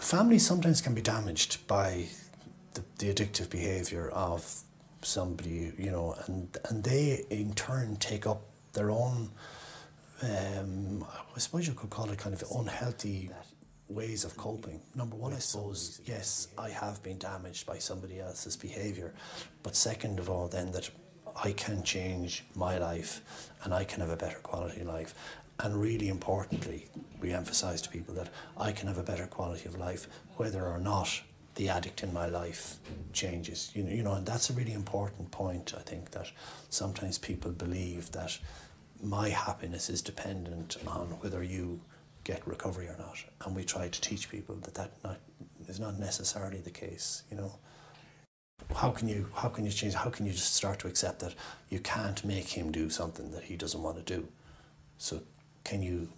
families sometimes can be damaged by the addictive behaviour of somebody, you know, and they in turn take up their own, I suppose you could call it kind of unhealthy ways of coping. Number one, I suppose, yes, I have been damaged by somebody else's behaviour, but second of all then that I can change my life and I can have a better quality life. And really importantly, we emphasise to people that I can have a better quality of life whether or not the addict in my life changes. You know, and that's a really important point. I think that sometimes people believe that my happiness is dependent on whether you get recovery or not. And we try to teach people that is not necessarily the case, you know. How can you change? How can you just start to accept that you can't make him do something that he doesn't want to do? So can you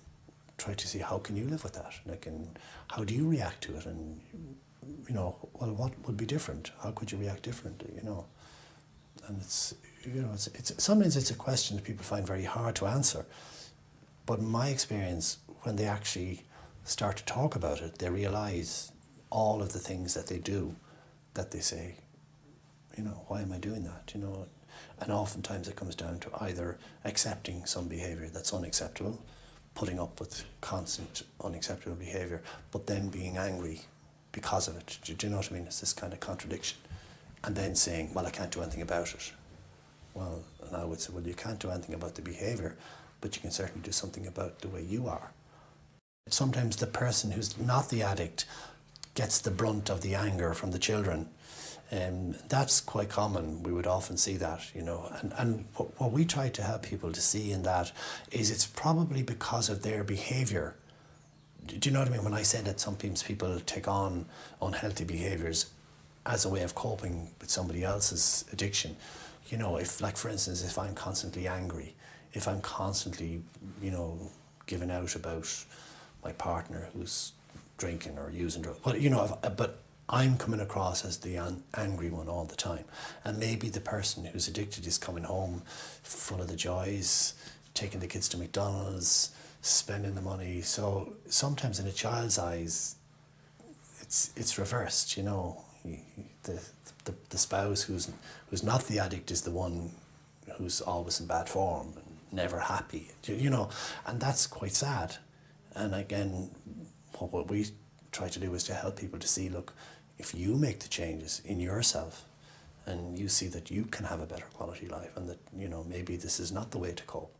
try to see how can you live with that? Like, and how do you react to it? And you know, well, what would be different? How could you react differently? You know, and it's, you know, it's sometimes it's a question that people find very hard to answer. But in my experience, when they actually start to talk about it, they realise all of the things that they do, that they say, you know, why am I doing that? You know, and oftentimes it comes down to either accepting some behaviour that's unacceptable, putting up with constant unacceptable behaviour, but then being angry because of it. Do you know what I mean? It's this kind of contradiction. And then saying, well, I can't do anything about it. Well, and I would say, well, you can't do anything about the behaviour, but you can certainly do something about the way you are. Sometimes the person who's not the addict gets the brunt of the anger from the children. That's quite common. We would often see that, you know. And what we try to help people to see in that is it's probably because of their behaviour. Do you know what I mean? When I say that sometimes people take on unhealthy behaviours as a way of coping with somebody else's addiction, you know, if, like for instance, if I'm constantly angry, if I'm constantly, you know, giving out about my partner who's drinking or using drugs, but you know, but I'm coming across as the angry one all the time, and maybe the person who's addicted is coming home full of the joys, taking the kids to McDonald's, spending the money. So sometimes in a child's eyes, it's reversed. You know, the spouse who's not the addict is the one who's always in bad form and never happy. You know, and that's quite sad. And again, what we try to do is to help people to see, look, if you make the changes in yourself and you see that you can have a better quality life and that, you know, maybe this is not the way to cope,